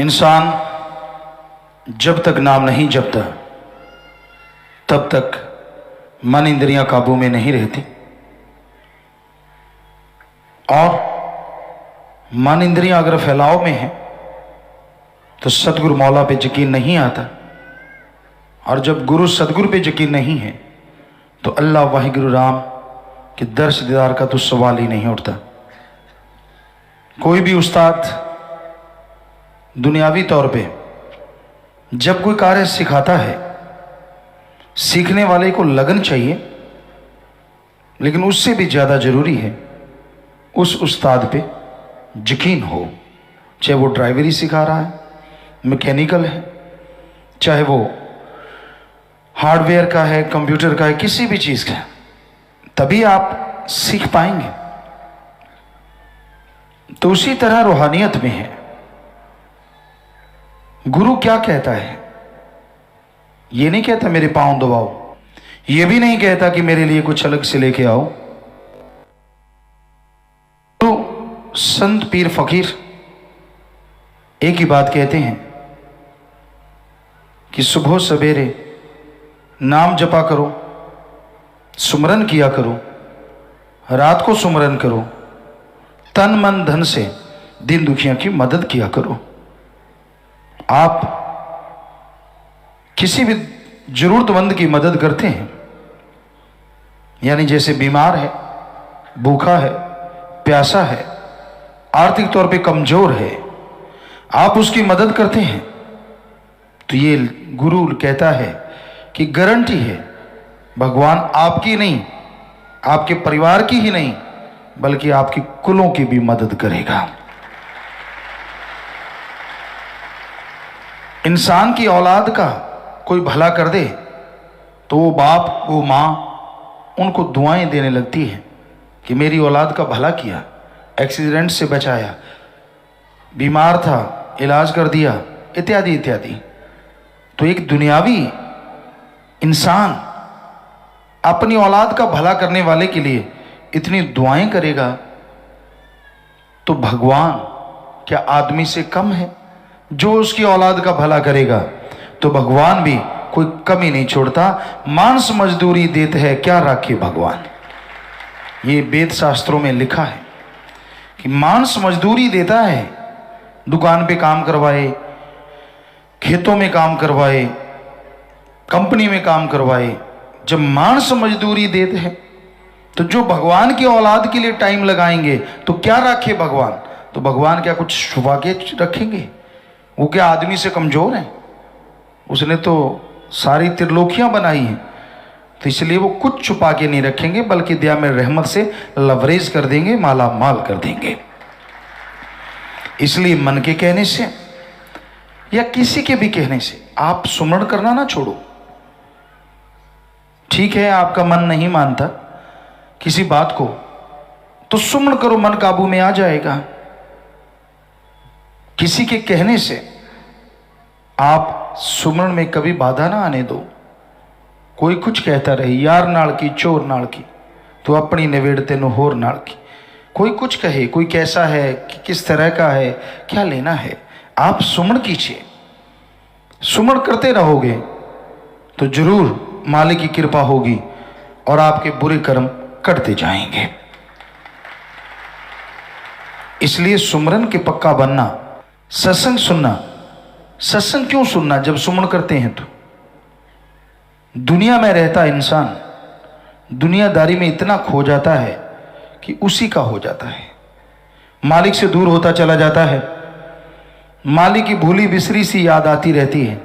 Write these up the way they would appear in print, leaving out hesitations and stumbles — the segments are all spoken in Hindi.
इंसान जब तक नाम नहीं जपता तब तक मन इंद्रियां काबू में नहीं रहती, और मन इंद्रियां अगर फैलाव में है तो सतगुरु मौला पे यकीन नहीं आता, और जब गुरु सतगुरु पे यकीन नहीं है तो अल्लाह वाहिगुरु राम के दर्श दीदार का तो सवाल ही नहीं उठता। कोई भी उस्ताद दुनियावी तौर पे जब कोई कार्य सिखाता है, सीखने वाले को लगन चाहिए, लेकिन उससे भी ज़्यादा ज़रूरी है उस उस्ताद पे यकीन हो। चाहे वो ड्राइवरी सिखा रहा है, मैकेनिकल है, चाहे वो हार्डवेयर का है, कंप्यूटर का है, किसी भी चीज़ का है, तभी आप सीख पाएंगे। तो उसी तरह रूहानियत में है। गुरु क्या कहता है? ये नहीं कहता मेरे पांव दबाओ, ये भी नहीं कहता कि मेरे लिए कुछ अलग से लेके आओ। तो संत पीर फकीर एक ही बात कहते हैं कि सुबह सवेरे नाम जपा करो, सुमरन किया करो, रात को सुमरन करो, तन मन धन से दीन दुखियों की मदद किया करो। आप किसी भी जरूरतमंद की मदद करते हैं, यानी जैसे बीमार है, भूखा है, प्यासा है, आर्थिक तौर पे कमजोर है, आप उसकी मदद करते हैं, तो ये गुरु कहता है कि गारंटी है भगवान आपकी नहीं, आपके परिवार की ही नहीं, बल्कि आपकी कुलों की भी मदद करेगा। इंसान की औलाद का कोई भला कर दे तो वो बाप, वो माँ उनको दुआएं देने लगती है कि मेरी औलाद का भला किया, एक्सीडेंट से बचाया, बीमार था इलाज कर दिया, इत्यादि इत्यादि। तो एक दुनियावी इंसान अपनी औलाद का भला करने वाले के लिए इतनी दुआएं करेगा, तो भगवान क्या आदमी से कम है? जो उसकी औलाद का भला करेगा तो भगवान भी कोई कमी नहीं छोड़ता। मांस मजदूरी देते हैं क्या राखे भगवान, ये वेद शास्त्रों में लिखा है कि मांस मजदूरी देता है। दुकान पे काम करवाए, खेतों में काम करवाए, कंपनी में काम करवाए, जब मांस मजदूरी देते हैं तो जो भगवान की औलाद के लिए टाइम लगाएंगे तो क्या रखे भगवान? तो भगवान क्या कुछ छुपा के रखेंगे? वो क्या आदमी से कमजोर है? उसने तो सारी त्रिलोकियां बनाई हैं, तो इसलिए वो कुछ छुपा के नहीं रखेंगे, बल्कि दया में रहमत से लवरेज कर देंगे, माला माल कर देंगे। इसलिए मन के कहने से या किसी के भी कहने से आप सुमरण करना ना छोड़ो। ठीक है, आपका मन नहीं मानता किसी बात को, तो सुमरण करो, मन काबू में आ जाएगा। किसी के कहने से आप सुमरण में कभी बाधा ना आने दो। कोई कुछ कहता रहे, यार नाल की चोर नाल की, तो अपनी निवेड़ते नो होर नाल की। कोई कुछ कहे, कोई कैसा है, किस तरह का है, क्या लेना है? आप सुमरण कीजिए। सुमरण करते रहोगे तो जरूर मालिक की कृपा होगी और आपके बुरे कर्म कटते जाएंगे। इसलिए सुमरन के पक्का बनना, सत्संग सुनना। सत्संग क्यों सुनना? जब सुमरण करते हैं तो दुनिया में रहता इंसान दुनियादारी में इतना खो जाता है कि उसी का हो जाता है, मालिक से दूर होता चला जाता है। मालिक की भूली बिसरी सी याद आती रहती है,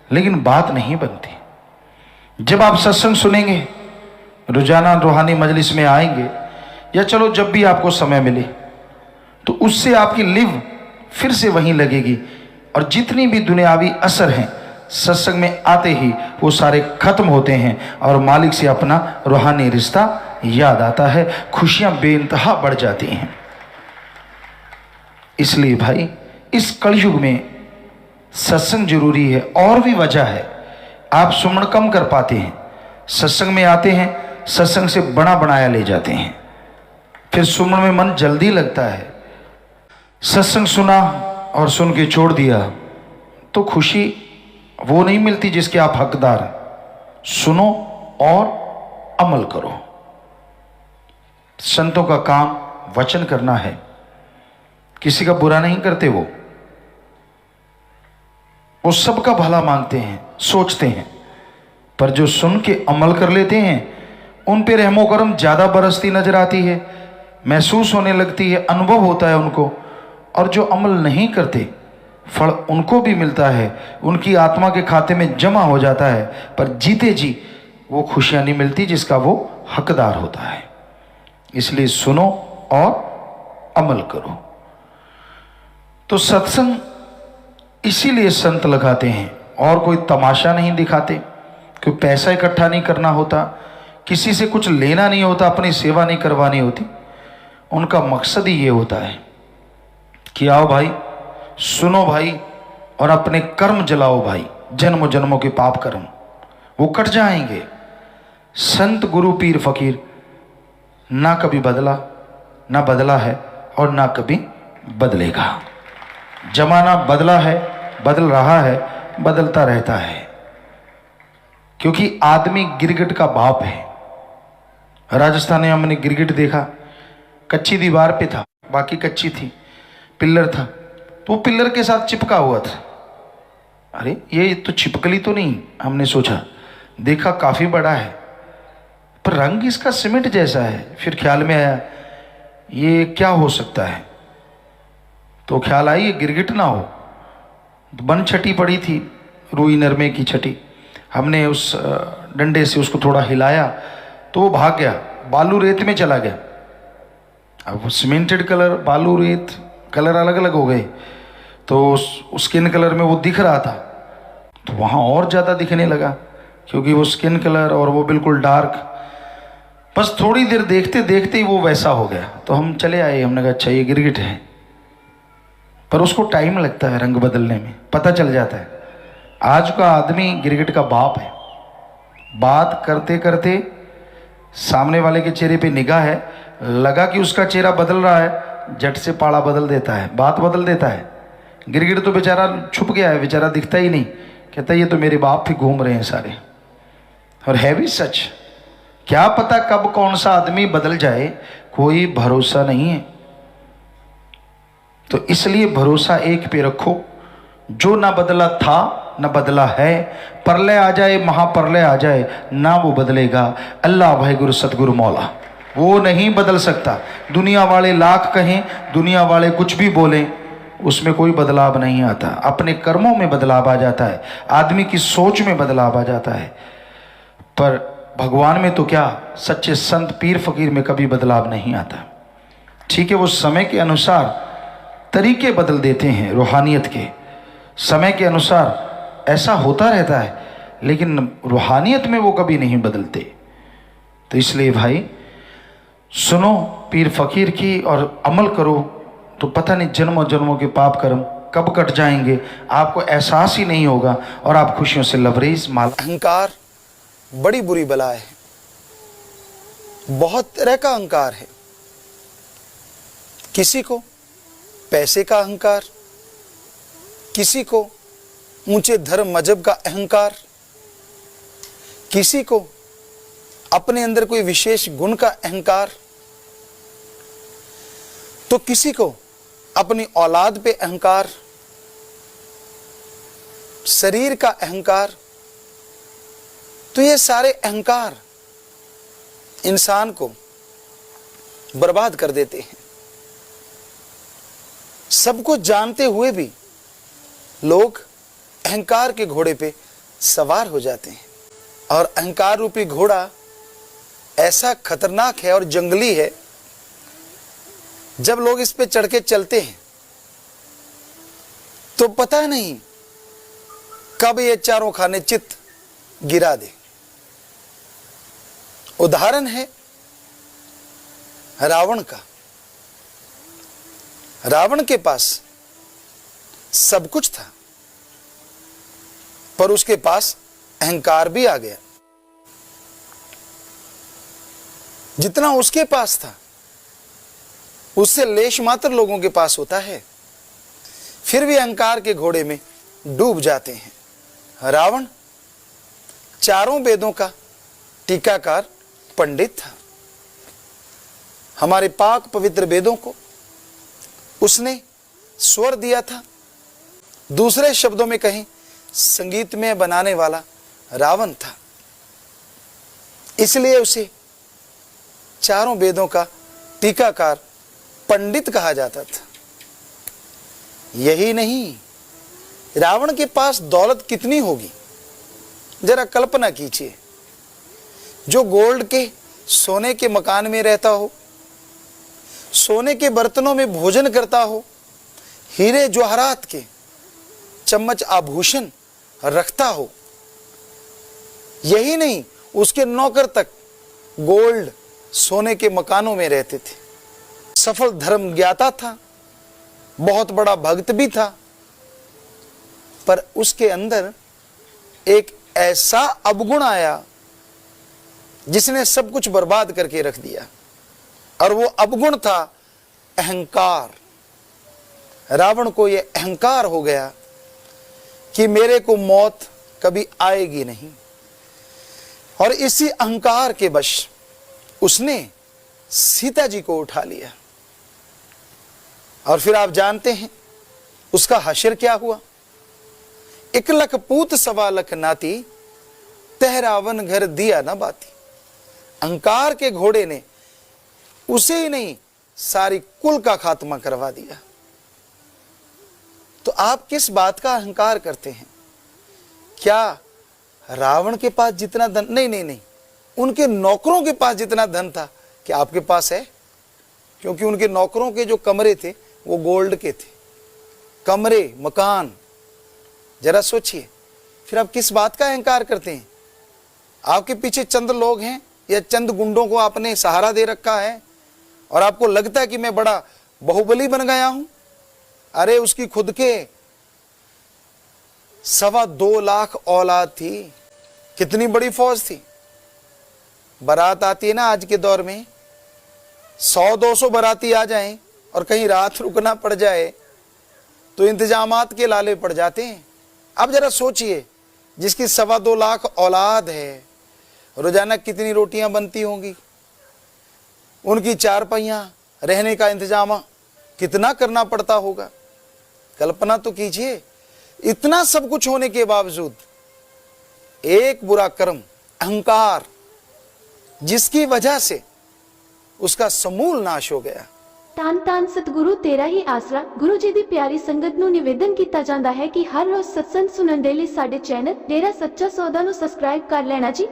लेकिन बात नहीं बनती। जब आप सत्संग सुनेंगे, रोजाना रूहानी मजलिस में आएंगे, या चलो जब भी आपको समय मिले, तो उससे आपकी लिव फिर से वहीं लगेगी, और जितनी भी दुनियावी असर हैं सत्संग में आते ही वो सारे खत्म होते हैं, और मालिक से अपना रूहानी रिश्ता याद आता है, खुशियां बेइंतहा बढ़ जाती हैं। इसलिए भाई, इस कलयुग में सत्संग जरूरी है। और भी वजह है, आप सुमरण कम कर पाते हैं, सत्संग में आते हैं, सत्संग से बना बनाया ले जाते हैं, फिर सुमरण में मन जल्दी लगता है। सत्संग सुना और सुन के छोड़ दिया तो खुशी वो नहीं मिलती जिसके आप हकदार हैं। सुनो और अमल करो। संतों का काम वचन करना है, किसी का बुरा नहीं करते। वो सबका भला मांगते हैं, सोचते हैं, पर जो सुन के अमल कर लेते हैं उन पे रहमो करम ज्यादा बरसती नजर आती है, महसूस होने लगती है, अनुभव होता है उनको। और जो अमल नहीं करते फल उनको भी मिलता है, उनकी आत्मा के खाते में जमा हो जाता है, पर जीते जी वो खुशियां नहीं मिलती जिसका वो हकदार होता है। इसलिए सुनो और अमल करो। तो सत्संग इसीलिए संत लगाते हैं, और कोई तमाशा नहीं दिखाते, कोई पैसा इकट्ठा नहीं करना होता, किसी से कुछ लेना नहीं होता, अपनी सेवा नहीं करवानी होती। उनका मकसद ही ये होता है कि आओ भाई, सुनो भाई, और अपने कर्म जलाओ भाई। जन्मों जन्मों के पाप कर्म वो कट जाएंगे। संत गुरु पीर फकीर ना कभी बदला, ना बदला है और ना कभी बदलेगा। जमाना बदला है, बदल रहा है, बदलता रहता है, क्योंकि आदमी गिरगिट का बाप है। राजस्थान में हमने गिरगिट देखा, कच्ची दीवार पे था, बाकी कच्ची थी, पिल्लर था, तो वो पिल्लर के साथ चिपका हुआ था। अरे ये तो चिपकली तो नहीं, हमने सोचा, देखा काफी बड़ा है, पर रंग इसका सीमेंट जैसा है। फिर ख्याल में आया ये क्या हो सकता है, तो ख्याल आई ये गिरगिट ना हो। बन छटी पड़ी थी, रुई नरमे की छटी, हमने उस डंडे से उसको थोड़ा हिलाया तो वो भाग गया, बालू रेत में चला गया। अब वो सीमेंटेड कलर, बालू रेत कलर अलग अलग हो गए, तो स्किन कलर में वो दिख रहा था, तो वहाँ और ज़्यादा दिखने लगा, क्योंकि वो स्किन कलर और वो बिल्कुल डार्क। बस थोड़ी देर देखते देखते ही वो वैसा हो गया, तो हम चले आए। हमने कहा अच्छा ये गिरगिट है, पर उसको टाइम लगता है रंग बदलने में, पता चल जाता है। आज का आदमी गिरगिट का बाप है। बात करते करते सामने वाले के चेहरे पे निगाह है, लगा कि उसका चेहरा बदल रहा है, झट से पाड़ा बदल देता है, बात बदल देता है। गिरगिट तो बेचारा छुप गया है, बेचारा दिखता ही नहीं, कहता ये तो मेरे बाप ही घूम रहे हैं सारे। और है भी सच, क्या पता कब कौन सा आदमी बदल जाए, कोई भरोसा नहीं है। तो इसलिए भरोसा एक पे रखो, जो ना बदला था न बदला है, प्रलय आ जाए, महाप्रलय आ जाए, ना वो बदलेगा। अल्लाह भाई गुरु सतगुरु मौला, वो नहीं बदल सकता। दुनिया वाले लाख कहें, दुनिया वाले कुछ भी बोलें, उसमें कोई बदलाव नहीं आता। अपने कर्मों में बदलाव आ जाता है, आदमी की सोच में बदलाव आ जाता है, पर भगवान में तो क्या, सच्चे संत पीर फकीर में कभी बदलाव नहीं आता। ठीक है, वो समय के अनुसार तरीके बदल देते हैं, रूहानियत के समय के अनुसार ऐसा होता रहता है, लेकिन रूहानियत में वो कभी नहीं बदलते। तो इसलिए भाई सुनो पीर फकीर की और अमल करो, तो पता नहीं जन्मों जन्मों के पाप कर्म कब कट जाएंगे, आपको एहसास ही नहीं होगा, और आप खुशियों से लबरेज माल। अहंकार बड़ी बुरी बला है, बहुत तरह का अहंकार है। किसी को पैसे का अहंकार, किसी को ऊंचे धर्म मजहब का अहंकार, किसी को अपने अंदर कोई विशेष गुण का अहंकार, तो किसी को अपनी औलाद पे अहंकार, शरीर का अहंकार। तो ये सारे अहंकार इंसान को बर्बाद कर देते हैं। सबको जानते हुए भी लोग अहंकार के घोड़े पे सवार हो जाते हैं, और अहंकार रूपी घोड़ा ऐसा खतरनाक है और जंगली है, जब लोग इस पे चढ़ के चलते हैं तो पता नहीं कब ये चारों खाने चित गिरा दे। उदाहरण है रावण का। रावण के पास सब कुछ था, पर उसके पास अहंकार भी आ गया। जितना उसके पास था उससे लेश मात्र लोगों के पास होता है। फिर भी अहंकार के घोड़े में डूब जाते हैं। रावण चारों वेदों का टीकाकार पंडित था। हमारे पाक पवित्र वेदों को उसने स्वर दिया था। दूसरे शब्दों में कहें, संगीत में बनाने वाला रावण था। इसलिए उसे चारों वेदों का टीकाकार पंडित कहा जाता था। यही नहीं, रावण के पास दौलत कितनी होगी, जरा कल्पना कीजिए। जो गोल्ड के, सोने के मकान में रहता हो, सोने के बर्तनों में भोजन करता हो, हीरे जवाहरात के चम्मच आभूषण रखता हो। यही नहीं, उसके नौकर तक गोल्ड, सोने के मकानों में रहते थे। सफल धर्म ज्ञाता था, बहुत बड़ा भक्त भी था, पर उसके अंदर एक ऐसा अवगुण आया जिसने सब कुछ बर्बाद करके रख दिया, और वो अवगुण था अहंकार। रावण को यह अहंकार हो गया कि मेरे को मौत कभी आएगी नहीं, और इसी अहंकार के वश उसने सीता जी को उठा लिया। और फिर आप जानते हैं उसका हश्र क्या हुआ। 1 लख पूत 1.25 लाख नाती, तह रावण घर दिया ना बाती। अहंकार के घोड़े ने उसे ही नहीं, सारी कुल का खात्मा करवा दिया। तो आप किस बात का अहंकार करते हैं? क्या रावण के पास जितना धन, नहीं, उनके नौकरों के पास जितना धन था, क्या आपके पास है? क्योंकि उनके नौकरों के जो कमरे थे वो गोल्ड के थे, कमरे, मकान। जरा सोचिए, फिर आप किस बात का अहंकार करते हैं? आपके पीछे चंद लोग हैं या चंद गुंडों को आपने सहारा दे रखा है और आपको लगता है कि मैं बड़ा बाहुबली बन गया हूं। अरे उसकी खुद के 2.25 लाख औलाद थी, कितनी बड़ी फौज थी। बारात आती है ना आज के दौर में, 100-200 बाराती आ जाएं और कहीं रात रुकना पड़ जाए तो इंतजामात के लाले पड़ जाते हैं। अब जरा सोचिए, जिसकी 2.25 लाख औलाद है, रोजाना कितनी रोटियां बनती होंगी, उनकी चारपाइयां, रहने का इंतजाम कितना करना पड़ता होगा। कल्पना तो कीजिए। इतना सब कुछ होने के बावजूद एक बुरा कर्म, अहंकार, जिसकी वजह से उसका समूल नाश हो गया। ਧੰਨ ਧੰਨ ਸਤਿਗੁਰੂ ਤੇਰਾ ਹੀ ਆਸਰਾ। ਗੁਰੂ ਜੀ ਦੀ ਪਿਆਰੀ ਸੰਗਤ ਨੂੰ ਨਿਵੇਦਨ ਕੀਤਾ ਜਾਂਦਾ ਹੈ ਕਿ ਹਰ ਰੋਜ਼ ਸਤਸੰਗ ਸੁਣਨ ਦੇ ਲਈ ਸਾਡੇ ਚੈਨਲ ਡੇਰਾ ਸੱਚਾ ਸੌਦਾ ਨੂੰ ਸਬਸਕ੍ਰਾਈਬ ਕਰ ਲੈਣਾ ਜੀ।